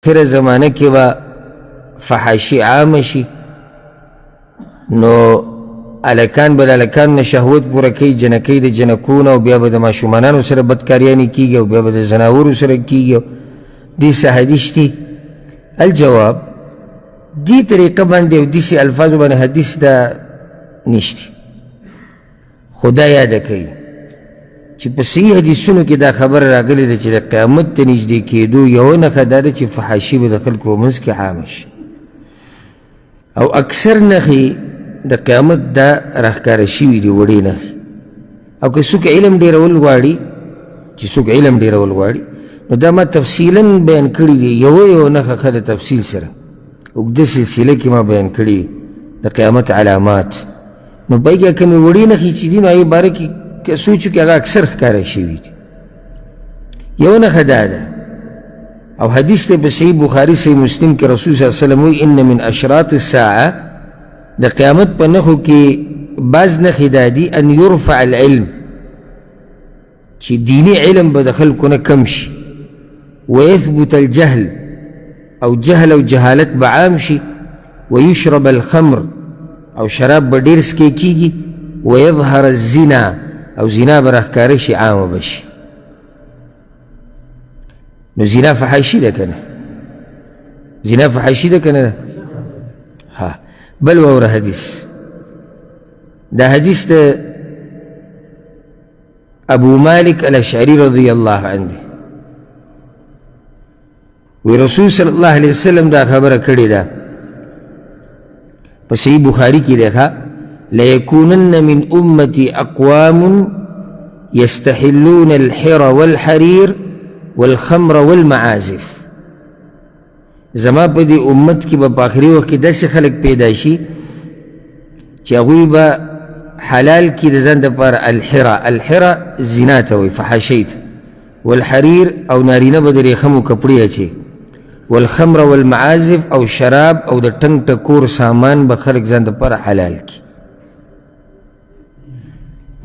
آخر زمانه کې به فحاشي عام شي، نو الکان به د الکان نه شهوت پوره کوي، جنکۍ د جنکونه، او بیا به د ماشومانانو سره بدکاریانې کېږي، او بیا به د زناورو سره کېږي. دې څه حدیث دي؟ الجواب دې طریقه باندې او داسې الفاظو باندې حدیث دا نشته. خدا یاده کوي چې په صحیح حدیثونو کې دا خبر راغلی ده چې د قیامت ته نږدې کېدو یوه نښه دا ده چې فحاشي به د خلکو منځ کې عامه شي، او اکثر نښې د قیامت دا راښکاره شوي دي، وړې نښې. او که څوک علم ډېرول غواړي، چې څوک علم ډېرول غواړي، نو دا ما تفصیلا بیان کړي دي، یوه نښه ښه د تفصیل سره اوږده سلسله کې ما بیان کړي د قیامت علامات. نو پای کې کومې وړې نښې چې دي نو هغې باره کې که سوچو کې هغه اکثر ښکاره شوي دي. یو نښه دا ده، او حدیث دی په صحیح بخاري صحیح مسلم کې رسول صلی الله علیه وسلم وایي ان من اشراط الساعه، د قیامت په نښو کې بعض نښې دا دي ان یرفع العلم، چې دیني علم به د خلکو نه کم شي، ویثبت الجهل، او جهل او جهالت به عام شي، ویشرب الخمر، او شراب به ډېر څکې کېږي، ویظهر الزنا، او زنا به راښکاره شي، عامه به شي. نو زنا فحاشي ده که نه؟ زنا فحاشي ده که نه ده؟ ها بل واوره حدیث، دا حدیث ده ابو مالک الاشعری رضی الله عنه ده، وی رسول صلی الله علیه وسلم دا خبره کړې ده په صحیح بخاري کې ده، ليكونن من امتي اقوام يستحلون الحر والحرير والخمر والمعازف. زما په دې امت کې به په آخري وخت کې داسې خلک پیدا شي چې هغوی به حلال کړي د ځان دپاره الحره زنا ته وایي، فحاشۍ ته، والحریر او نارینه به د ریخمو کپړې اچي، والخمر والمعازف او شراب او د ټنګ ټکور سامان به خلک ځان دپاره حلال کړي.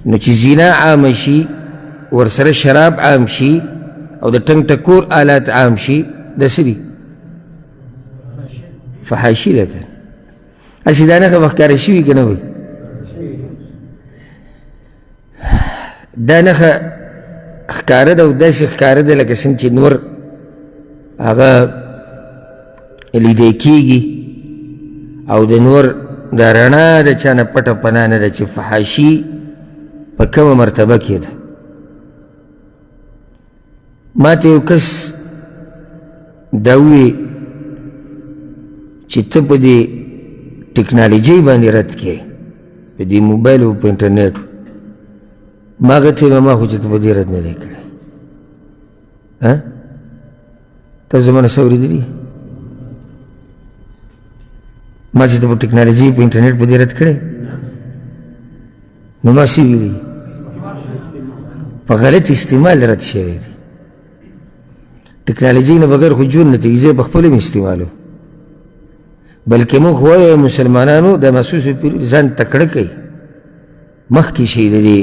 نو چې زنا عامه شي، ورسره شراب عام شي، او د ټنګ ټکور آلات عام شي، دا څه دي؟ فحاشي ده که هسې دا نښه به ښکاره شوي که نه وي؟ دا نښه ښکاره ده، او داسې ښکاره ده لکه څنګه چې نور هغه لیدی کېږي، او د نور دا رڼا د چا نه پټه پناه نه ده چې فحاشي په کومه مرتبه کې ده. ما ته یو کس دا ووی چې ته په دې ټکنالوژۍ باندې رد کړې، په دې موبایل او په انټرنیټو. ما هغه ته ویل ما خو چې ته په دې رد نه دی کړی. تاسو زما نه څه اورېدلي؟ ما چې ته په ټکنالوژۍ په انټرنیټ په دې رد کړی، نو ما څه ویلي؟ په غلط استعمال رد شوی دی. ټکنالوژۍ نه بغیر خو ژوند نه تېږي، زه په خپله مې استعمالو، بلکې موږ وایو مسلمانانو د محسوسو ځان تکړه کوي، مخکې شي د دې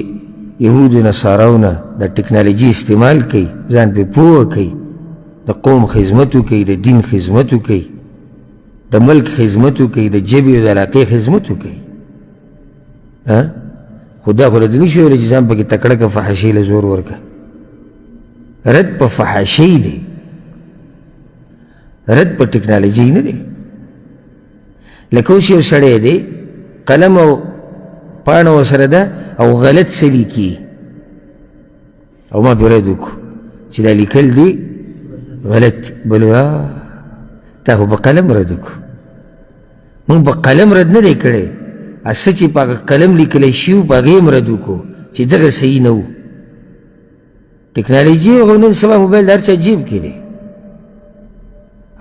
یهودو نصاراو نه د ټکنالوژۍ استعمال کوي، ځان پرې پوه کوي، د قوم خدمت وکوي، د دین خدمت وکوي، د ملک خدمت وکوي، د ژبې او د علاقې خدمت وکوي. خو دا خو راته نشي ویلی چې ځان پکې تکړه که فحاشۍ له زور ورکړه. رد په فحاشۍ دی، رد په ټکنالوژۍ نه دی. لکه اوس یو سړی دی، قلم او پاڼه ورسره ده، او غلط څه لیکي، او ما پرې رد وکړو چې دا لیکل دی غلط، بل تا خو په قلم رد وکړو. موږ په قلم رد نه دی کړی، څه چې په هغه قلم لیکلی شي وو په هغې هم رد وکړو چې دغه صحیح نه وو. ټکنالوژي هغه نن سبا موبایل د هر چا جیب کې دی،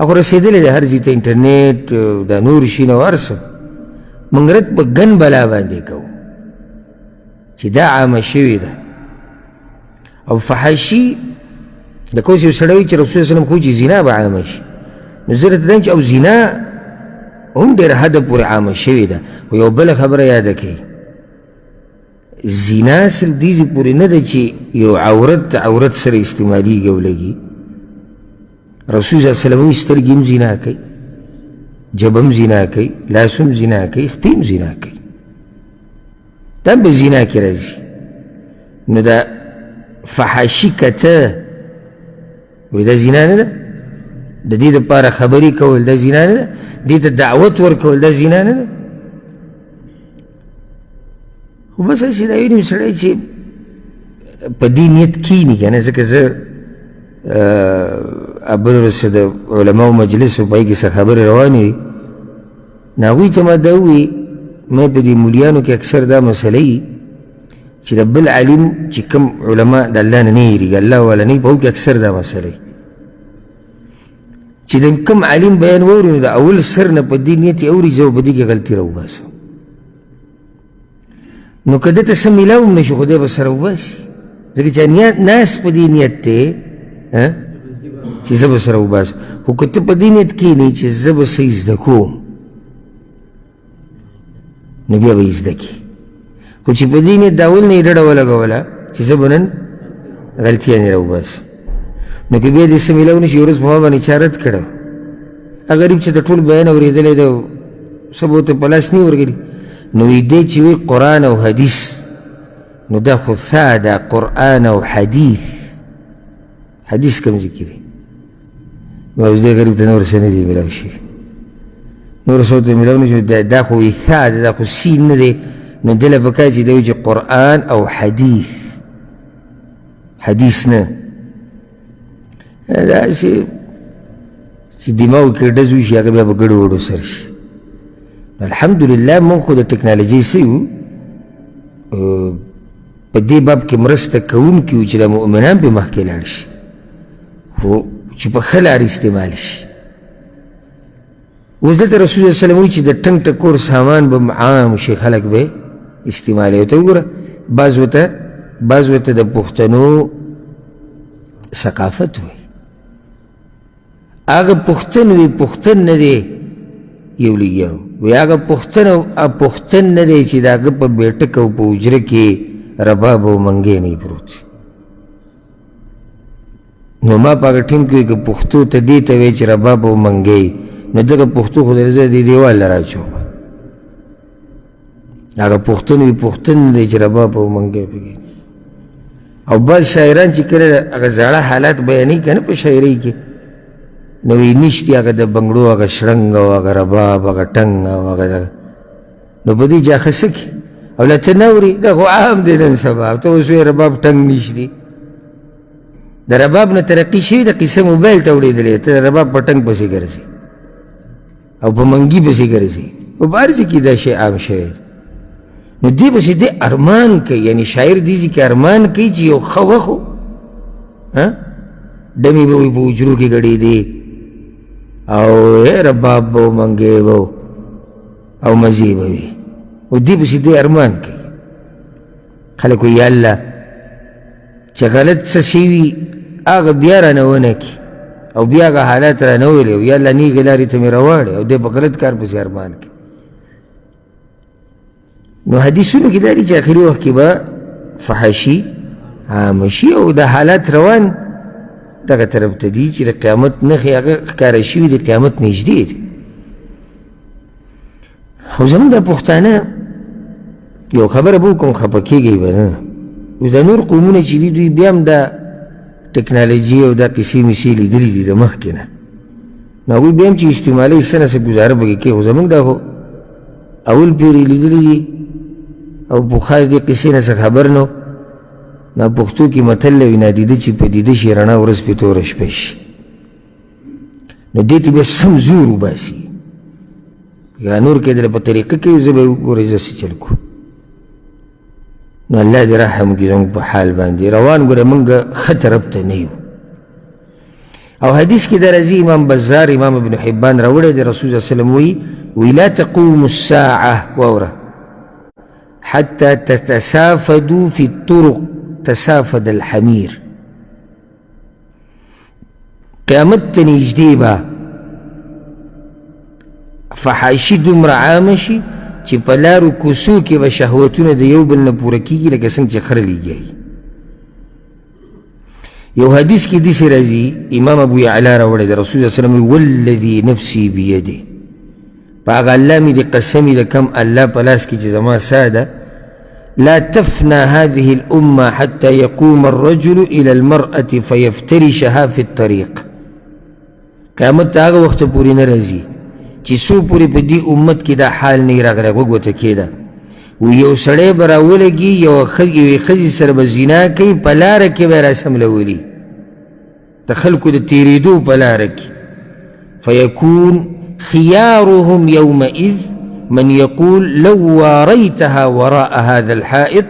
هغه رسېدلی دی هر ځای ته، انټرنیټ دا نور شي نه هر څه. موږ رد په ګن بلا باندې کوو چې دا عامه شوې ده. او فحاشي لکه اوس یو سړی وایي چې رسول صلی الله علیه وسلم خو چې زنا به عامه شي، نو زه درته وایم چې او زنا هم ډېره حده پورې عامه شوې ده. خو یو بله خبره یاده کړئ، زنا صرف دې پورې نه ده چې یو عورت عورت سره استعمالېږي او لګي، رسول صلی الله علیه وسلم سترګې هم زنا کوي، جبه هم زنا کوي، لاس هم زنا کوي، خپې هم زنا کوي، دا هم په زنا کې راځي. نو دا فحاشي کته وایي دا زنا نه ده؟ د دې دپاره خبرې کول دا زنا نه ده؟ دې ته دعوت ورکول دا زنا نه ده؟ خو بس هسې دا وینم سړی چې په دې نیت کښېني که نه. ځکه زه بل ورځ د علماو مجلس و په هغې کې څه خبرې روانې وي، نو هغوی ته ما دا ووایي ما په دې مولیانو کې اکثر دا مسله وي چې د بل عالم چې کوم علما د الله نه نه هېرېږي، الله والا نه وي، په هغو کې اکثر دا مسله وي چې د کوم عالم بیان واوري نو د اول سر نه په دې نیت یې اوري زه به په دې کې غلطي راوباسم. نو که ده ته څه میلاو هم نه شي خو دی به سره وباسي، ځکه چې ناس په دې نیت دی چې زه به سره وباسم. خو که ته په دې نیت کښېنې چې زه به څه زده کوم نو بیا به یې زده کړي. خو چې په دې نیت د اول نه یې ډډه ولګوله چې زه به نن غلطیانې راوباسم، نو که بیا دې څه میلاو نه شي یو ورځ په ما باندې چا رد کړی هغه غریب چې د ټول بیان اورېدلی دی څه به ورته په لاس نه ورغلي، نو دی چې وایي قرآن او حدیث نو دا خو ثا ده قرآن او حدیث. حدیث کوم ځای کې دی؟ نو اوس دې غریب ته نور څه نه دی میلاو شوي، نور څه ورته میلاو نه شوي، دا خو وایي ثا ده، دا خو سین نه دی. نو دې له پکار چې دی وایي چې قرآن او حدیث، حدیث نه. داسې چې دماغو کې ډز وشي هغه بیا به ګډو وډو سر شي. الحمدلله موږ خو د ټکنالوژۍ څه یو په دې باب کې مرسته کوونکي وو چې د مؤمنان پرې مخکې لاړ شي، خو چې په ښه لار استعمال شي. اوس دلته رسول الله صلی الله علیه وسلم وایي چې د ټنګ ټکور سامان به عام شي، خلک به استعمالوي. ته وګوره بعض ورته د پښتنو ثقافت وایي، هغه پښتن وي پښتن نه دی یو لګیا وایي هغه پښتن نه دی چې د هغه په بیټک او په حجره کې رباب او منګی نه پروت. نو ما په هغه ټیم کې وایي که پښتو ته دې ته وایي چې رباب او منګی، نو دغه پښتو خو زه دې دیوال له راچوم. هغه پښتون وي پښتون نه دی چې رباب او منګی پکې. او بعض شاعران چې کله هغه زاړه حالات بیانوي که نه په شاعرۍ کې، نو وایي نشتي هغه د بنګړو هغه شرنګ او هغه رباب هغه ټنګ او هغه نو په دې جا ښه څه کړي؟ او لا ته نه اوري، دا خو عام دی نن سبا. ته اوس وایې رباب ټنګ نشتي، د رباب نه ترقي شوي د قصه موبایل ته وړېدلې، ته د رباب په ټنګ پسې ګرځې او په منګي پسې ګرځې، په هر ځای کې دا شی عام شوی. نو دې پسې دې ارمان کوي، یعنی شاعر دې ځای کې ارمان کوي چې یو ښه وخت ډمې به وي په حجرو کې ګډېدې او رباب به منګی به او مزې به وي، او دې پسې دې ارمان کوي. خلک وایي یا الله چې غلط څه شی وي هغه بیا رانه ونه کړي او بیا هغه حالات رانه ویلي، او یا الله نیغې لارې ته مې راواړې، او دې په غلط کار پسې ارمان کوي. نو حدیثونو کې دا دي چې آخري وخت کې به فحاشي عامه شي، او دا حالات روان دغه طرف ته دي چې د قیامت نښې هغه ښکاره شوي د قیامت نږدې دي. خو زموږ دا پښتانه یو خبره به وکړم خفه کېږئ به نه، اوس دا نور قومونه چې دي دوی بیا هم دا ټکنالوژي او دا قصې مسې لیدلي دي د مخکې نه، نو هغوی بیا هم چې استعمالوي څه نه څه ګزاره پکې کوي. خو زموږ دا خو اول پېرې لیدلي دي او پخوا د دې قصې نه څه خبر نه و. نو پښتو کې متل وي نادیده چې پدیده شي رڼا ورځ پې توره شپه شي، نو دې ته بیا سم زور وباسي. یا نور کېدله په طریقه کې زه به وګورئ زه څه چل کړو. نو الله دې رحم وکړي زموږ په حال باندې. روان ګوره موږ ښه طرف ته نه یو. او حدیث کې دا راځي، امام بزار امام ابن حبان راوړی دی، رسول صلی الله علیه وسلم وایي لا تقوم الساعه واوره حتى تتسافدوا في الطرق تسافد الحمیر. قیامت ته نږدې به فحاشي دومره عامه شي چې په لارو کوڅو کې به شهوتونه د یو بل نه پوره کېږي لکه څنګه چې خره لیږي. یو حدیث کی دیسی رازی امام ابو یعلا راوڑی دا رسول صلی اللہ علیہ وسلم والذی نفسی بیده پاگ اللہ می دی قسمی دا کم اللہ پلاس کی چیزما سادہ لا تفنى هذه الأمة حتى يقوم الرجل إلى المرأة فيفترشها في الطريق قیامت تا آگا وقت پوری نرازی چی سو پوری پا دی امت کی دا حال نی راگ راگ وگو تکیدا و یو سڑے براولگی یو خزی سر بزینا کئی پلارکی بیر اسم لولی تخلقو دا تیریدو پلارکی فیکون خیارهم یومئذ من يقول لو واريتها وراء هذا الحائط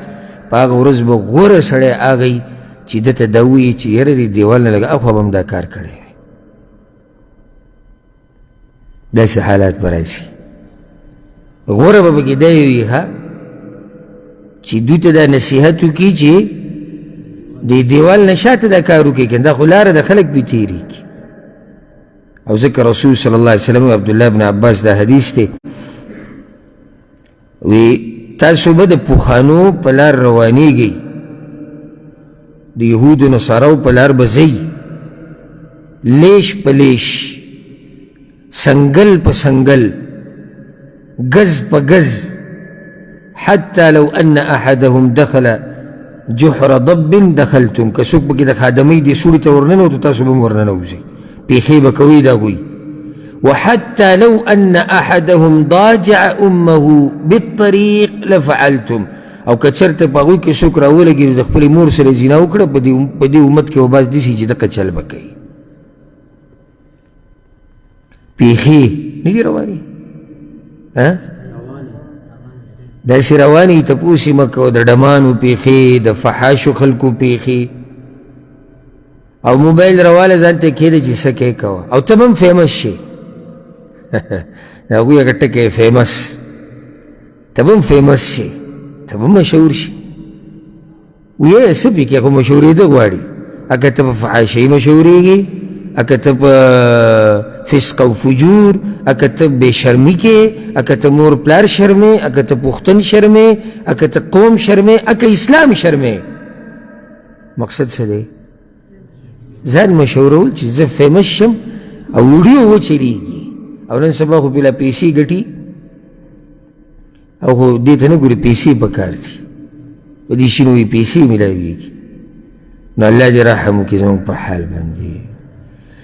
فاغو رزب غور سڑے آگئی چی دتا دوئی چی یردی دیوالنا لگا اخوا بمدا کار کرے داس حالات برایسی غور بابکی دایوی ها چی دوتا دا نصیحتو کی چی دی دیوال نشات دا کارو کی کن دا خلار دا خلق بی تیری کی او ذکر رسول صلی اللہ علیہ وسلم و عبداللہ بن عباس دا حدیث تے وی تاسو با دا پوخانو پلار روانی گئی دا یهود و نصاراو پلار بزی لیش پلیش سنگل پا سنگل گز پا گز حتی لو ان احدهم دخل جحر ضب دخلتم کسوک بکی دا خادمی دی سوری تا ورننو تو تاسو بم ورننو بزی پیخی بکوی دا گوی وحتى لو أن أحدهم ضاجع أمه بالطريق لفعلتم او کچرت پاگوی که شکر اولگی دخپلی مور سر زیناو کرد پا دی امت کے وباس دیسی چی دقا چل بکی پیخی نیدی روانی دا سی روانی تپوسی مکو دا دمانو پیخی دا فحاشو خلقو پیخی او موبایل روال زانتے کھیدے چی سکے کوا او تمام فیمس شی ناگوی اگر ٹکے فیمس تبم فیمس شی تبم مشہور شی ویہ سبی کیا کو مشہوری دو گواری اکا تب فحاشی مشہوری گی اکا تب فسق و فجور اکا تب بے شرمی کے اکا تب مور پلار شرمے اکا تب پختن شرمے اکا تب قوم شرمے اکا اسلام شرمے مقصد سے دے زان مشہور ہو چیز فیمس شم او ویڈیو ہو چلی گی او نن سبا خو پیلا پیسی گٹی او خو دیتا نگوری پیسی بکار تھی و دیشی نوی پیسی ملاوی گی نو اللہ دی رحمو کی زمان پا حال بندی